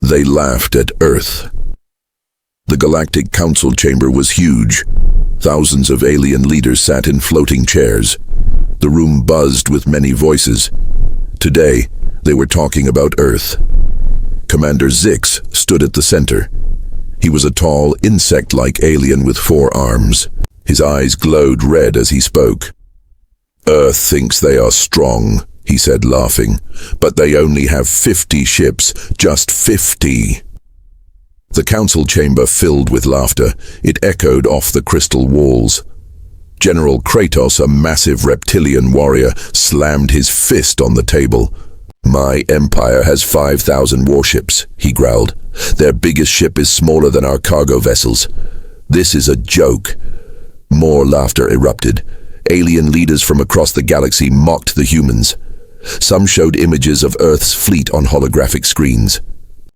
They laughed at Earth. The Galactic Council chamber was huge. Thousands of alien leaders sat in floating chairs. The room buzzed with many voices. Today, they were talking about Earth. Commander Zix stood at the center. He was a tall, insect-like alien with 4 arms. His eyes glowed red as he spoke. "Earth thinks they are strong," he said, laughing, "but they only have 50 ships, just 50. The council chamber filled with laughter. It echoed off the crystal walls. General Kratos, a massive reptilian warrior, slammed his fist on the table. "My empire has 5,000 warships," he growled. "Their biggest ship is smaller than our cargo vessels. This is a joke." More laughter erupted. Alien leaders from across the galaxy mocked the humans. Some showed images of Earth's fleet on holographic screens.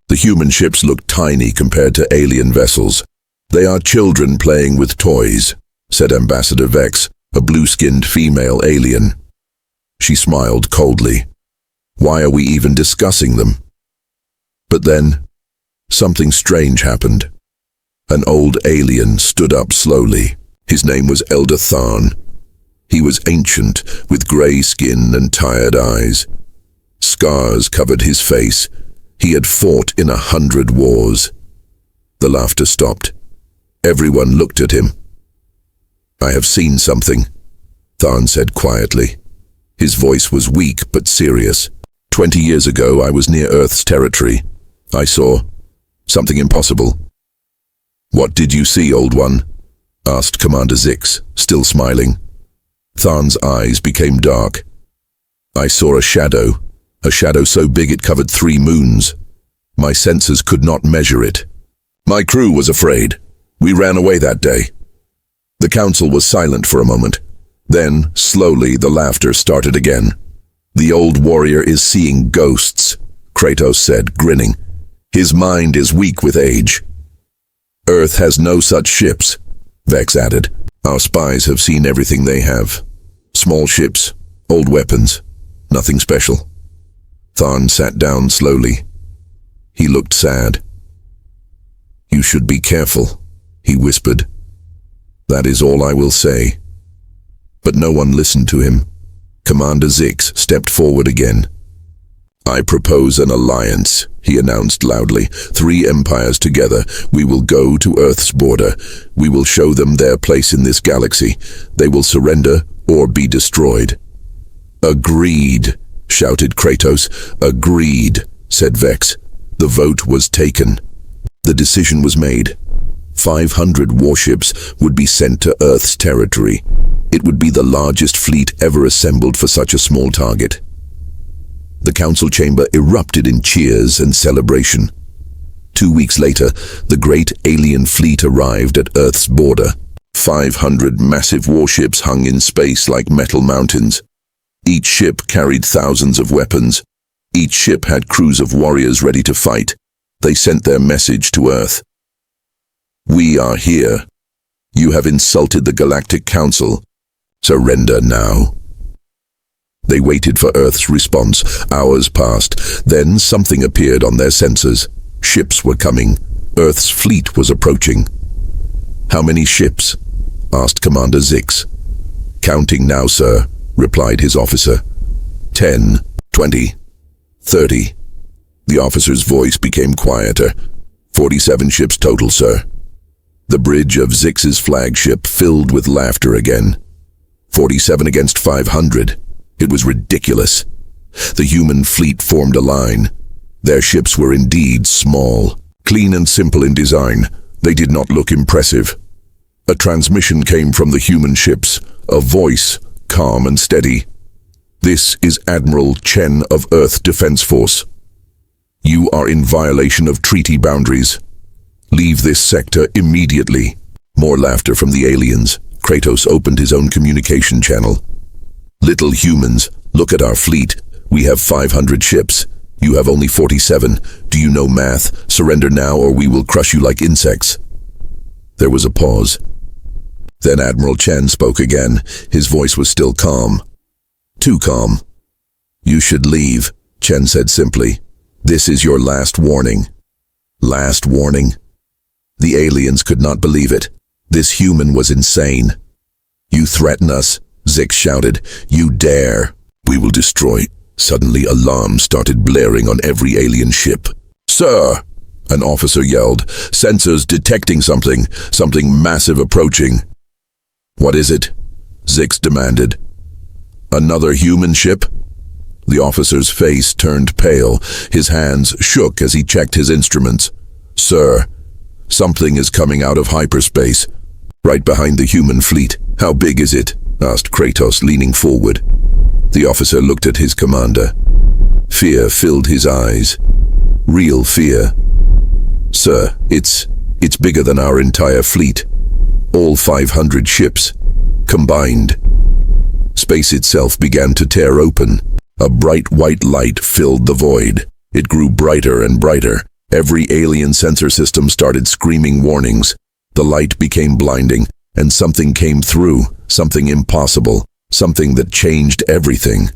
The human ships looked tiny compared to alien vessels. "They are children playing with toys," said Ambassador Vex, a blue-skinned female alien. She smiled coldly. "Why are we even discussing them?" But then, something strange happened. An old alien stood up slowly. His name was Elder Tharn. He was ancient, with grey skin and tired eyes. Scars covered his face. He had fought in 100 wars. The laughter stopped. Everyone looked at him. "I have seen something," Tharn said quietly. His voice was weak but serious. 20 years ago, I was near Earth's territory. I saw something impossible." "What did you see, old one?" asked Commander Zix, still smiling. Tharn's eyes became dark. "I saw a shadow so big it covered 3 moons. My senses could not measure it. My crew was afraid. We ran away that day." The council was silent for a moment. Then, slowly, the laughter started again. "The old warrior is seeing ghosts," Kratos said, grinning. "His mind is weak with age." "Earth has no such ships," Vex added. "Our spies have seen everything they have. Small ships, old weapons, nothing special." Tharn sat down slowly. He looked sad. "You should be careful," he whispered. "That is all I will say." But no one listened to him. Commander Zix stepped forward again. "I propose an alliance," he announced loudly. 3 empires together. We will go to Earth's border. We will show them their place in this galaxy. They will surrender or be destroyed." "Agreed," shouted Kratos. "Agreed," said Vex. The vote was taken. The decision was made. 500 warships would be sent to Earth's territory. It would be the largest fleet ever assembled for such a small target. The council chamber erupted in cheers and celebration. 2 weeks later, the great alien fleet arrived at Earth's border. 500 massive warships hung in space like metal mountains. Each ship carried thousands of weapons. Each ship had crews of warriors ready to fight. They sent their message to Earth. "We are here. You have insulted the Galactic Council. Surrender now." They waited for Earth's response. Hours passed. Then something appeared on their sensors. Ships were coming. Earth's fleet was approaching. "How many ships?" asked Commander Zix. "Counting now, sir," replied his officer. 10, 20, 30. The officer's voice became quieter. 47 ships total, sir." The bridge of Zix's flagship filled with laughter again. 47 against 500. It was ridiculous. The human fleet formed a line. Their ships were indeed small, clean and simple in design. They did not look impressive. A transmission came from the human ships, a voice, calm and steady. "This is Admiral Chen of Earth Defense Force. You are in violation of treaty boundaries. Leave this sector immediately." More laughter from the aliens. Kratos opened his own communication channel. "Little humans, look at our fleet. We have 500 ships. You have only 47. Do you know math? Surrender now or we will crush you like insects." There was a pause. Then Admiral Chen spoke again. His voice was still calm. Too calm. "You should leave," Chen said simply. "This is your last warning." Last warning. The aliens could not believe it. This human was insane. "You threaten us," Zix shouted. "You dare. We will destroy." Suddenly, alarms started blaring on every alien ship. "Sir!" an officer yelled. "Sensors detecting something massive approaching." "What is it?" Zix demanded. "Another human ship?" The officer's face turned pale. His hands shook as he checked his instruments. "Sir, something is coming out of hyperspace, right behind the human fleet." "How big is it?" asked Kratos, leaning forward. The officer looked at his commander. Fear filled his eyes. Real fear. "Sir, it's bigger than our entire fleet. All 500 ships, combined." Space itself began to tear open. A bright white light filled the void. It grew brighter and brighter. Every alien sensor system started screaming warnings. The light became blinding, and something came through, something impossible, something that changed everything.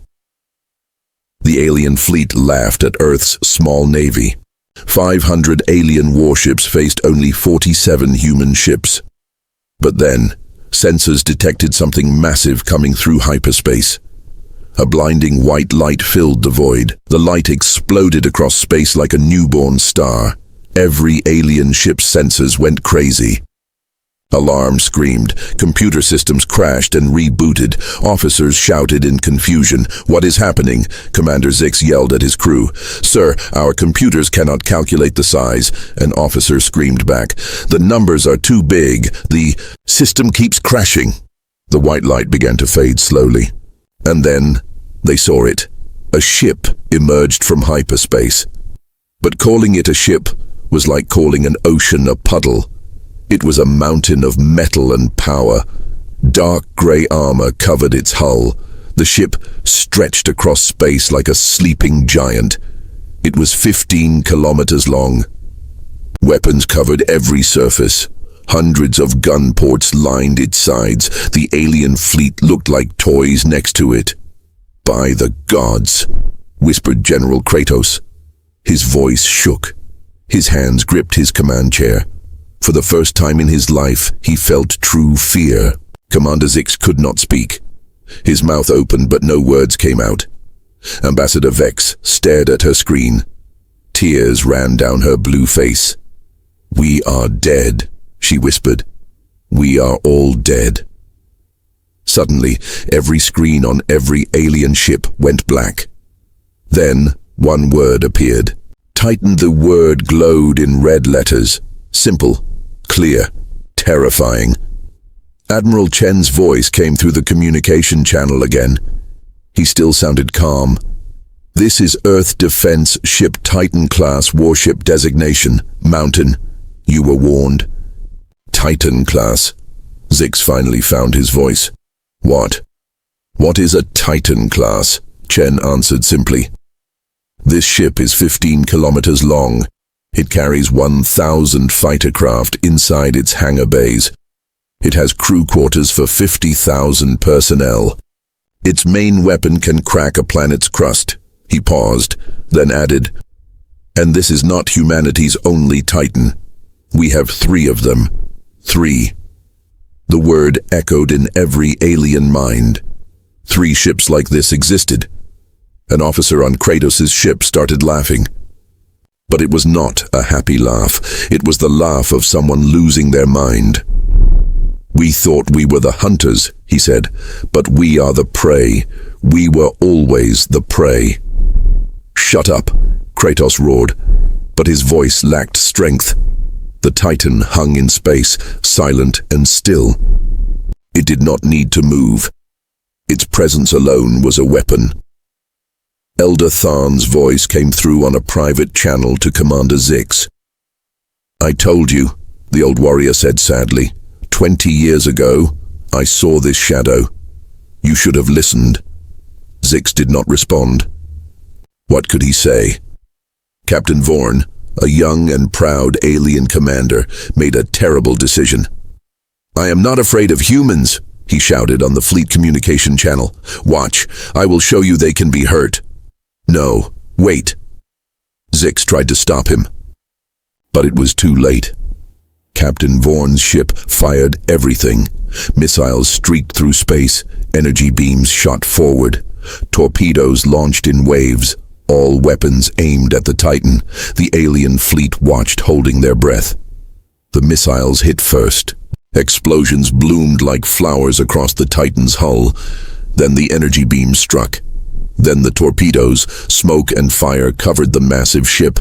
The alien fleet laughed at Earth's small navy. 500 alien warships faced only 47 human ships. But then, sensors detected something massive coming through hyperspace. A blinding white light filled the void. The light exploded across space like a newborn star. Every alien ship's sensors went crazy. Alarms screamed, computer systems crashed and rebooted. Officers shouted in confusion. "What is happening?" Commander Zix yelled at his crew. "Sir, our computers cannot calculate the size." An officer screamed back. "The numbers are too big. The system keeps crashing." The white light began to fade slowly. And then they saw it. A ship emerged from hyperspace. But calling it a ship was like calling an ocean a puddle. It was a mountain of metal and power. Dark grey armor covered its hull. The ship stretched across space like a sleeping giant. It was 15 kilometers long. Weapons covered every surface. Hundreds of gun ports lined its sides. The alien fleet looked like toys next to it. "By the gods," whispered General Kratos. His voice shook. His hands gripped his command chair. For the first time in his life, he felt true fear. Commander Zix could not speak. His mouth opened, but no words came out. Ambassador Vex stared at her screen. Tears ran down her blue face. "We are dead," she whispered. "We are all dead." Suddenly, every screen on every alien ship went black. Then, one word appeared. Titan. The word glowed in red letters. Simple, clear, terrifying. Admiral Chen's voice came through the communication channel again. He still sounded calm. "This is Earth Defense Ship Titan-class warship designation, Mountain. You were warned." "Titan-class?" Zix finally found his voice. What is a Titan-class?" Chen answered simply. "This ship is 15 kilometers long. It carries 1,000 fighter craft inside its hangar bays. It has crew quarters for 50,000 personnel. Its main weapon can crack a planet's crust." He paused, then added, "And this is not humanity's only Titan. We have 3 of them. 3. The word echoed in every alien mind. 3 ships like this existed. An officer on Kratos' ship started laughing. But it was not a happy laugh. It was the laugh of someone losing their mind. "We thought we were the hunters," he said, "but we are the prey. We were always the prey." "Shut up," Kratos roared, but his voice lacked strength. The Titan hung in space, silent and still. It did not need to move. Its presence alone was a weapon. Elder Tharn's voice came through on a private channel to Commander Zix. "I told you," the old warrior said sadly. 20 years ago, I saw this shadow. You should have listened." Zix did not respond. What could he say? Captain Vorn, a young and proud alien commander, made a terrible decision. "I am not afraid of humans," he shouted on the fleet communication channel. "Watch, I will show you they can be hurt." "No, wait." Zix tried to stop him. But it was too late. Captain Vaughn's ship fired everything. Missiles streaked through space, energy beams shot forward, torpedoes launched in waves, all weapons aimed at the Titan. The alien fleet watched, holding their breath. The missiles hit first. Explosions bloomed like flowers across the Titan's hull. Then the energy beams struck. Then the torpedoes, smoke and fire covered the massive ship.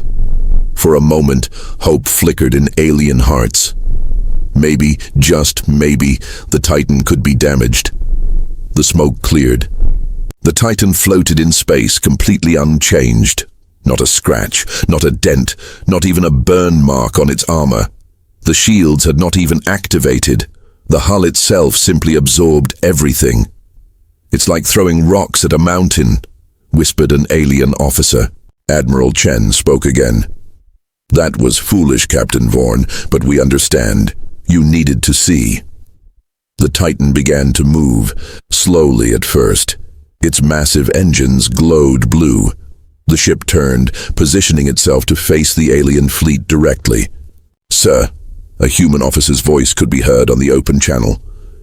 For a moment, hope flickered in alien hearts. Maybe, just maybe, the Titan could be damaged. The smoke cleared. The Titan floated in space, completely unchanged. Not a scratch, not a dent, not even a burn mark on its armor. The shields had not even activated. The hull itself simply absorbed everything. "It's like throwing rocks at a mountain," whispered an alien officer. Admiral Chen spoke again. "That was foolish, Captain Vaughn, but we understand. You needed to see." The Titan began to move, slowly at first. Its massive engines glowed blue. The ship turned, positioning itself to face the alien fleet directly. "Sir," a human officer's voice could be heard on the open channel.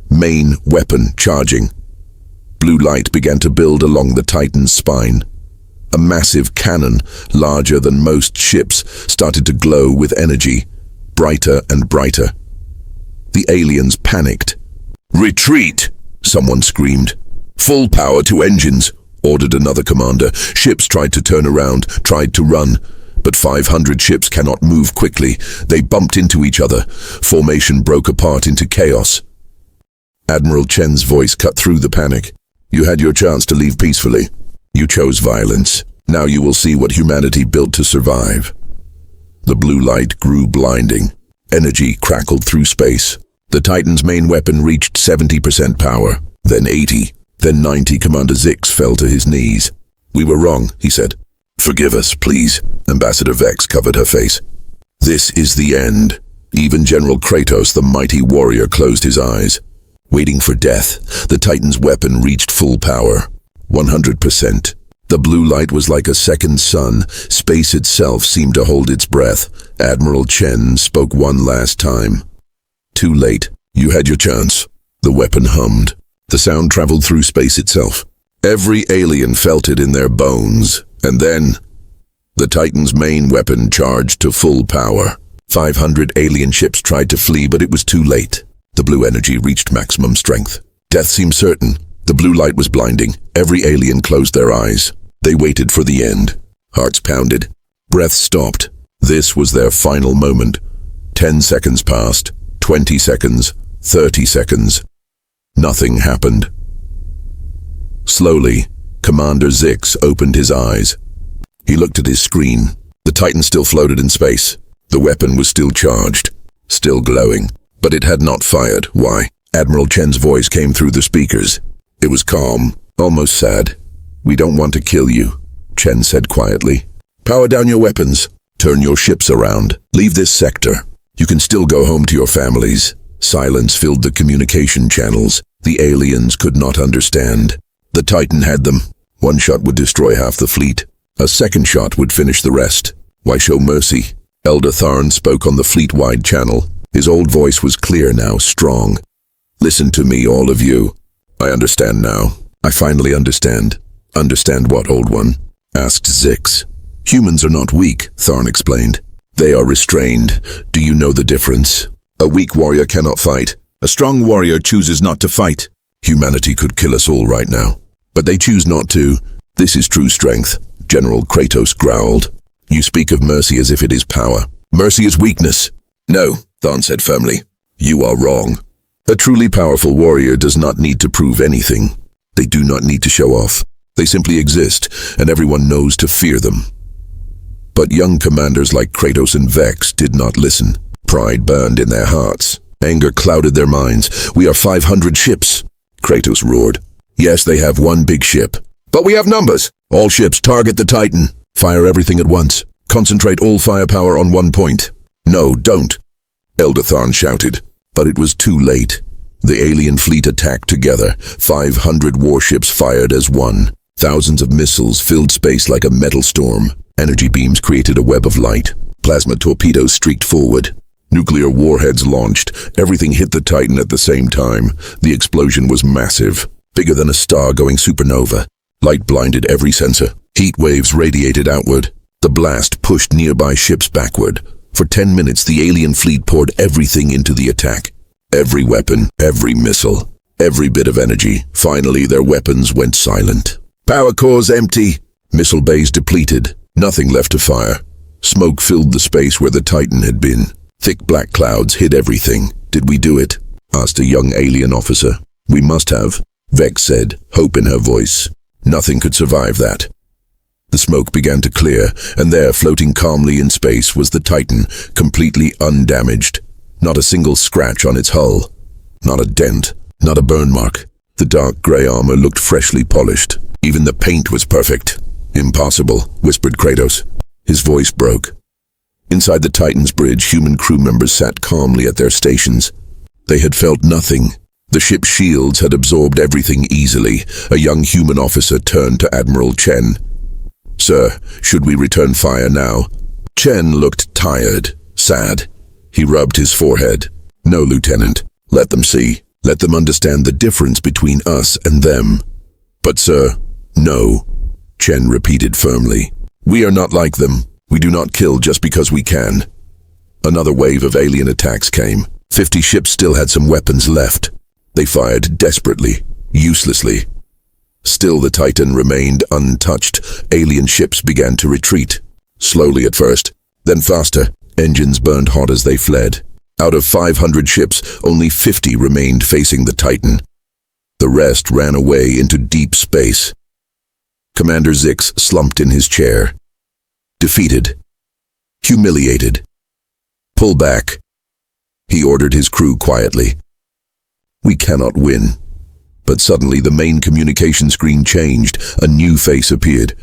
"Main weapon charging." Blue light began to build along the Titan's spine. A massive cannon, larger than most ships, started to glow with energy, brighter and brighter. The aliens panicked. "Retreat!" someone screamed. "Full power to engines," ordered another commander. Ships tried to turn around, tried to run, but 500 ships cannot move quickly. They bumped into each other. Formation broke apart into chaos. Admiral Chen's voice cut through the panic. "You had your chance to leave peacefully. You chose violence. Now you will see what humanity built to survive." The blue light grew blinding. Energy crackled through space. The Titan's main weapon reached 70% power, then 80, then 90. Commander Zix fell to his knees. "We were wrong," he said. "Forgive us, please." Ambassador Vex covered her face. "This is the end." Even General Kratos, the mighty warrior, closed his eyes. Waiting for death, the Titan's weapon reached full power. 100%. The blue light was like a second sun. Space itself seemed to hold its breath. Admiral Chen spoke one last time. "Too late. You had your chance." The weapon hummed. The sound traveled through space itself. Every alien felt it in their bones. And then, the Titan's main weapon charged to full power. 500 alien ships tried to flee, but it was too late. The blue energy reached maximum strength. Death seemed certain. The blue light was blinding. Every alien closed their eyes. They waited for the end. Hearts pounded. Breath stopped. This was their final moment. 10 seconds passed. 20 seconds. 30 seconds. Nothing happened. Slowly, Commander Zix opened his eyes. He looked at his screen. The Titan still floated in space. The weapon was still charged, still glowing, but it had not fired. Why? Admiral Chen's voice came through the speakers. It was calm, almost sad. "We don't want to kill you," Chen said quietly. "Power down your weapons. Turn your ships around. Leave this sector. You can still go home to your families." Silence filled the communication channels. The aliens could not understand. The Titan had them. One shot would destroy half the fleet. A second shot would finish the rest. Why show mercy? Elder Tharn spoke on the fleet-wide channel. His old voice was clear now, strong. "Listen to me, all of you. I understand now. I finally understand." "Understand what, Old One?" asked Zix. "Humans are not weak," Tharn explained. "They are restrained. Do you know the difference? A weak warrior cannot fight. A strong warrior chooses not to fight. Humanity could kill us all right now, but they choose not to. This is true strength," General Kratos growled. "You speak of mercy as if it is power. Mercy is weakness." "No," Tharn said firmly. "You are wrong. A truly powerful warrior does not need to prove anything. They do not need to show off. They simply exist, and everyone knows to fear them." But young commanders like Kratos and Vex did not listen. Pride burned in their hearts. Anger clouded their minds. "We are 500 ships," Kratos roared. "Yes, they have one big ship. But we have numbers. All ships target the Titan. Fire everything at once. Concentrate all firepower on one point." "No, don't," Elder Tharn shouted. But it was too late. The alien fleet attacked together. 500 warships fired as one. Thousands of missiles filled space like a metal storm. Energy beams created a web of light. Plasma torpedoes streaked forward. Nuclear warheads launched. Everything hit the Titan at the same time. The explosion was massive, bigger than a star-going supernova. Light blinded every sensor. Heat waves radiated outward. The blast pushed nearby ships backward. For 10 minutes, the alien fleet poured everything into the attack. Every weapon, every missile, every bit of energy. Finally, their weapons went silent. Power cores empty. Missile bays depleted. Nothing left to fire. Smoke filled the space where the Titan had been. Thick black clouds hid everything. Did we do it? Asked a young alien officer. We must have, Vex said, hope in her voice. Nothing could survive that. The smoke began to clear, and there, floating calmly in space, was the Titan, completely undamaged. Not a single scratch on its hull. Not a dent. Not a burn mark. The dark grey armor looked freshly polished. Even the paint was perfect. Impossible, whispered Kratos. His voice broke. Inside the Titan's bridge, human crew members sat calmly at their stations. They had felt nothing. The ship's shields had absorbed everything easily. A young human officer turned to Admiral Chen. Sir, should we return fire now? Chen looked tired, sad. He rubbed his forehead. No, Lieutenant. Let them see. Let them understand the difference between us and them. But sir, no, Chen repeated firmly. We are not like them. We do not kill just because we can. Another wave of alien attacks came. 50 ships still had some weapons left. They fired desperately, uselessly. Still the Titan remained untouched. Alien ships began to retreat. Slowly at first, then faster. Engines burned hot as they fled. Out of 500 ships, only 50 remained facing the Titan. The rest ran away into deep space. Commander Zix slumped in his chair. Defeated. Humiliated. Pull back. He ordered his crew quietly. We cannot win. But suddenly the main communication screen changed. A new face appeared.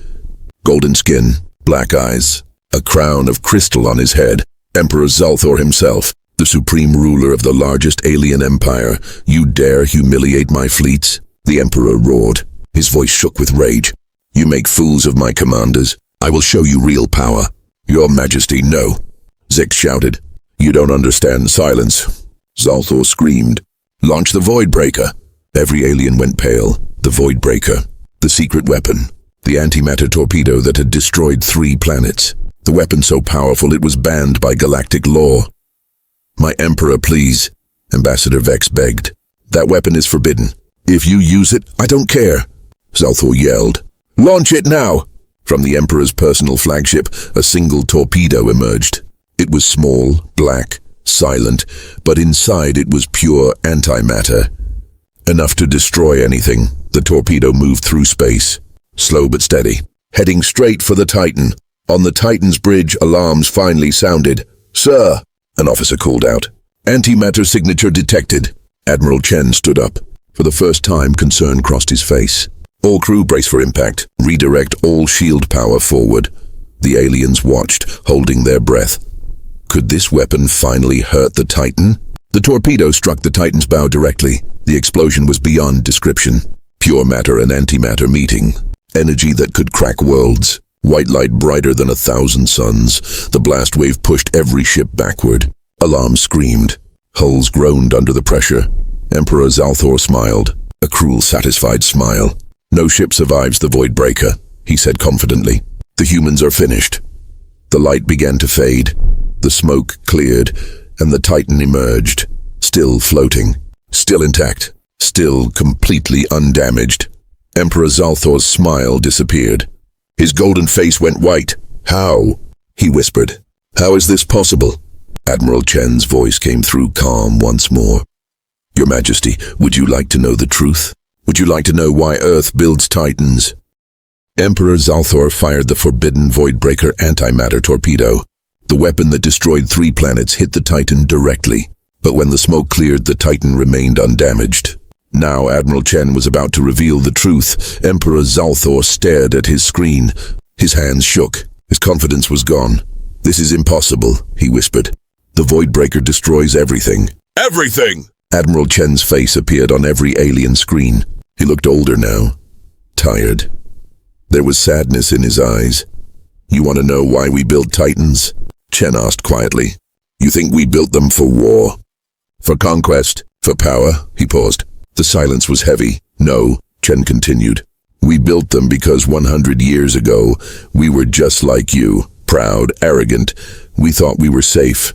Golden skin, black eyes, a crown of crystal on his head. Emperor Zalthor himself, the supreme ruler of the largest alien empire. You dare humiliate my fleets? The Emperor roared. His voice shook with rage. You make fools of my commanders. I will show you real power. Your Majesty, no. Zix shouted. You don't understand silence. Zalthor screamed. Launch the Void Breaker. Every alien went pale. The Void Breaker. The secret weapon. The antimatter torpedo that had destroyed 3 planets. The weapon so powerful it was banned by galactic law. My Emperor, please, Ambassador Vex begged. That weapon is forbidden. If you use it, I don't care. Zalthor yelled. Launch it now! From the Emperor's personal flagship, a single torpedo emerged. It was small, black, silent, but inside it was pure antimatter. Enough to destroy anything. The torpedo moved through space, slow but steady, heading straight for the Titan. On the Titan's bridge, alarms finally sounded. Sir, an officer called out. Antimatter signature detected. Admiral Chen stood up. For the first time, concern crossed his face. All crew brace for impact. Redirect all shield power forward. The aliens watched, holding their breath. Could this weapon finally hurt the Titan? The torpedo struck the Titan's bow directly. The explosion was beyond description. Pure matter and antimatter meeting. Energy that could crack worlds. White light brighter than 1,000 suns. The blast wave pushed every ship backward. Alarms screamed. Hulls groaned under the pressure. Emperor Zalthor smiled. A cruel, satisfied smile. No ship survives the Void Breaker, he said confidently. The humans are finished. The light began to fade. The smoke cleared, and the Titan emerged. Still floating. Still intact. Still completely undamaged. Emperor Zalthor's smile disappeared. His golden face went white. How? He whispered. How is this possible? Admiral Chen's voice came through calm once more. Your Majesty, would you like to know the truth? Would you like to know why Earth builds Titans? Emperor Zalthor fired the forbidden Voidbreaker antimatter torpedo. The weapon that destroyed 3 planets hit the Titan directly. But when the smoke cleared, the Titan remained undamaged. Now Admiral Chen was about to reveal the truth. Emperor Zalthor stared at his screen. His hands shook. His confidence was gone. This is impossible, he whispered. The Voidbreaker destroys everything. Everything! Admiral Chen's face appeared on every alien screen. He looked older now. Tired. There was sadness in his eyes. You want to know why we build Titans? Chen asked quietly. You think we built them for war? For conquest? For power? He paused. The silence was heavy. No, Chen continued. We built them because 100 years ago, we were just like you, proud, arrogant. We thought we were safe.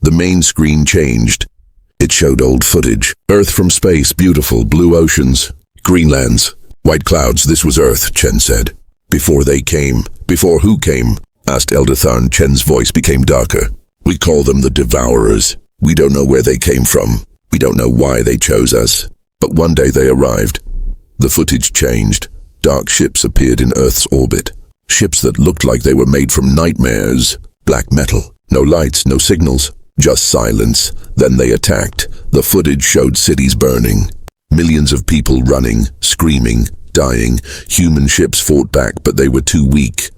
The main screen changed. It showed old footage. Earth from space, beautiful, blue oceans, green lands, white clouds. This was Earth, Chen said. Before they came. Before who came? Asked Eldathan. Chen's voice became darker. We call them the Devourers. We don't know where they came from. We don't know why they chose us. But one day they arrived. The footage changed. Dark ships appeared in Earth's orbit. Ships that looked like they were made from nightmares. Black metal. No lights, no signals. Just silence. Then they attacked. The footage showed cities burning. Millions of people running, screaming, dying. Human ships fought back, but they were too weak.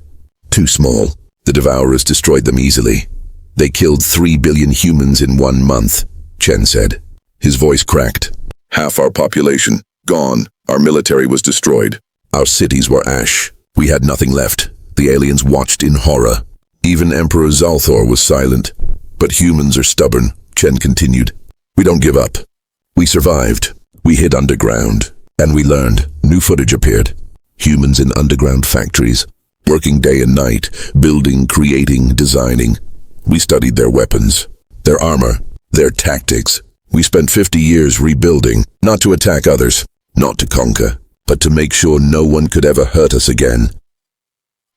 Too small. The Devourers destroyed them easily. They killed 3 billion humans in 1 month, Chen said. His voice cracked. Half our population, gone. Our military was destroyed. Our cities were ash. We had nothing left. The aliens watched in horror. Even Emperor Zalthor was silent. But humans are stubborn, Chen continued. We don't give up. We survived. We hid underground. And we learned. New footage appeared. Humans in underground factories, working day and night, building, creating, designing. We studied their weapons, their armor, their tactics. We spent 50 years rebuilding, not to attack others, not to conquer, but to make sure no one could ever hurt us again.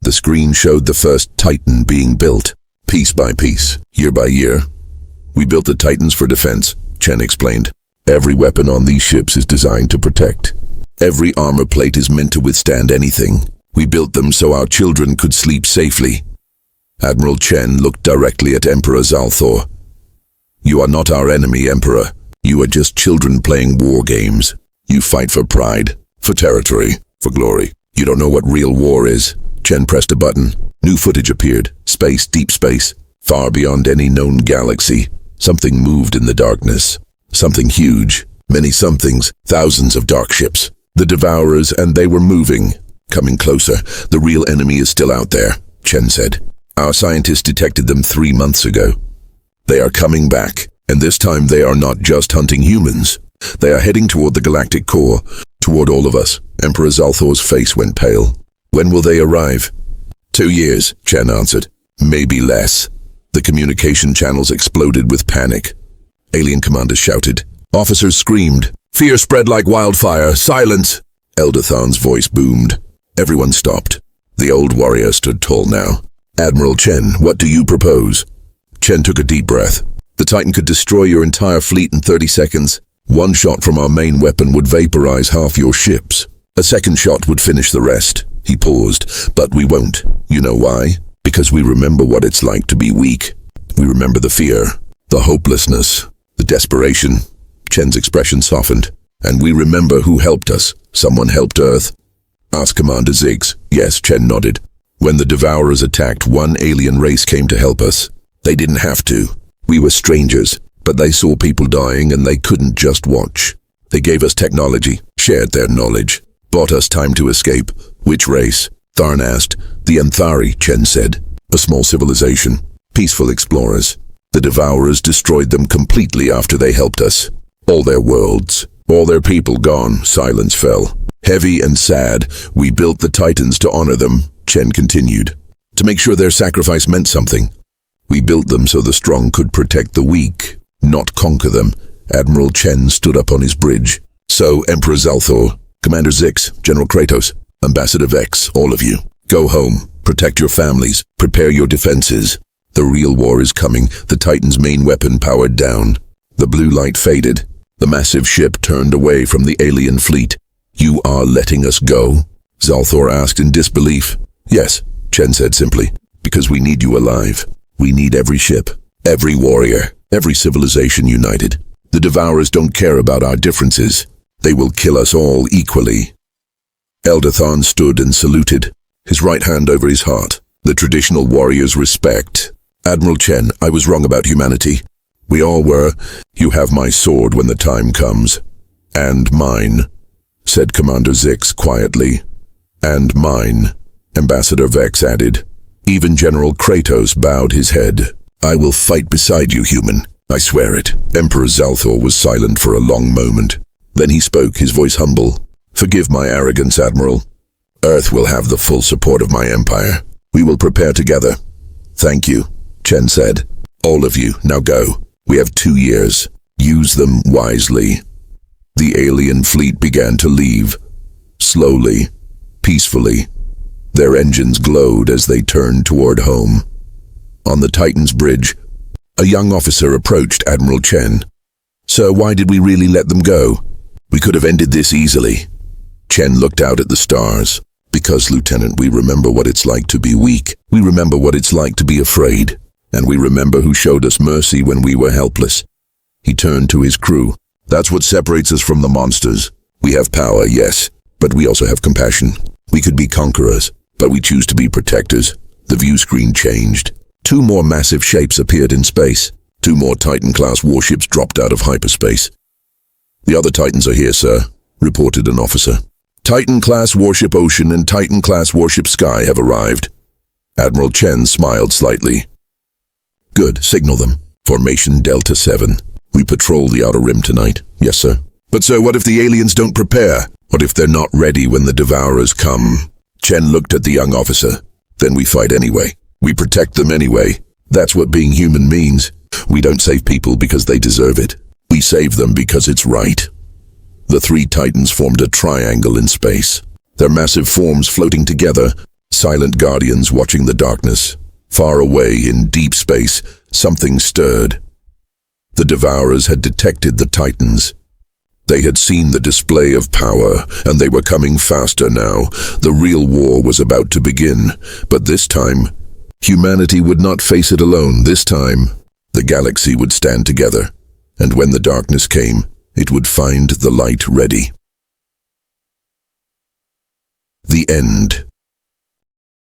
The screen showed the first Titan being built, piece by piece, year by year. We built the Titans for defense, Chen explained. Every weapon on these ships is designed to protect. Every armor plate is meant to withstand anything. We built them so our children could sleep safely. Admiral Chen looked directly at Emperor Zalthor. You are not our enemy, Emperor. You are just children playing war games. You fight for pride, for territory, for glory. You don't know what real war is. Chen pressed a button. New footage appeared. Space, deep space, far beyond any known galaxy. Something moved in the darkness. Something huge. Many somethings. Thousands of dark ships. The Devourers, and they were moving. Coming closer. The real enemy is still out there, Chen said. Our scientists detected them 3 months ago. They are coming back, and this time they are not just hunting humans. They are heading toward the galactic core, toward all of us. Emperor Zalthor's face went pale. When will they arrive? 2 years, Chen answered. Maybe less. The communication channels exploded with panic. Alien commanders shouted. Officers screamed. Fear spread like wildfire. Silence! Eldathan's voice boomed. Everyone stopped. The old warrior stood tall now. Admiral Chen, what do you propose? Chen took a deep breath. The Titan could destroy your entire fleet in 30 seconds. One shot from our main weapon would vaporize half your ships. A second shot would finish the rest. He paused. But we won't. You know why? Because we remember what it's like to be weak. We remember the fear, the hopelessness, the desperation. Chen's expression softened. And we remember who helped us. Someone helped Earth. Asked Commander Ziggs. Yes, Chen nodded. When the Devourers attacked, one alien race came to help us. They didn't have to. We were strangers, but they saw people dying and they couldn't just watch. They gave us technology, shared their knowledge, bought us time to escape. Which race? Tharn asked. The Anthari, Chen said. A small civilization. Peaceful explorers. The Devourers destroyed them completely after they helped us. All their worlds, all their people gone. Silence fell. Heavy and sad, we built the Titans to honor them, Chen continued. To make sure their sacrifice meant something. We built them so the strong could protect the weak, not conquer them. Admiral Chen stood up on his bridge. So, Emperor Zalthor, Commander Zix, General Kratos, Ambassador Vex, all of you, go home, protect your families, prepare your defenses. The real war is coming. The Titan's main weapon powered down. The blue light faded. The massive ship turned away from the alien fleet. You are letting us go? Zalthor asked in disbelief. Yes, Chen said simply, because we need you alive. We need every ship, every warrior, every civilization united. The Devourers don't care about our differences. They will kill us all equally. Eldathan stood and saluted, his right hand over his heart. The traditional warrior's respect. Admiral Chen, I was wrong about humanity. We all were. You have my sword when the time comes. And mine, said Commander Zix quietly. And mine, Ambassador Vex added. Even General Kratos bowed his head. "I will fight beside you, human. I swear it." Emperor Zalthor was silent for a long moment. Then he spoke, his voice humble. "Forgive my arrogance, Admiral. Earth will have the full support of my empire. We will prepare together." "Thank you," Chen said. "All of you, now go. We have 2 years. Use them wisely." The alien fleet began to leave. Slowly, peacefully. Their engines glowed as they turned toward home. On the Titan's bridge, a young officer approached Admiral Chen. "Sir, why did we really let them go? We could have ended this easily." Chen looked out at the stars. "Because, Lieutenant, we remember what it's like to be weak. We remember what it's like to be afraid. And we remember who showed us mercy when we were helpless." He turned to his crew. "That's what separates us from the monsters. We have power, yes, but we also have compassion. We could be conquerors, but we choose to be protectors." The view screen changed. 2 more massive shapes appeared in space. 2 more Titan-class warships dropped out of hyperspace. "The other Titans are here, sir," reported an officer. "Titan-class warship Ocean and Titan-class warship Sky have arrived." Admiral Chen smiled slightly. "Good, signal them. Formation Delta 7. We patrol the outer rim tonight." "Yes, sir." "But sir, what if the aliens don't prepare? What if they're not ready when the Devourers come?" Chen looked at the young officer. "Then we fight anyway. We protect them anyway. That's what being human means. We don't save people because they deserve it. We save them because it's right." The 3 Titans formed a triangle in space, their massive forms floating together, silent guardians watching the darkness. Far away in deep space, something stirred. The Devourers had detected the Titans. They had seen the display of power, and they were coming faster now. The real war was about to begin, but this time, humanity would not face it alone. This time, the galaxy would stand together, and when the darkness came, it would find the light ready. The end.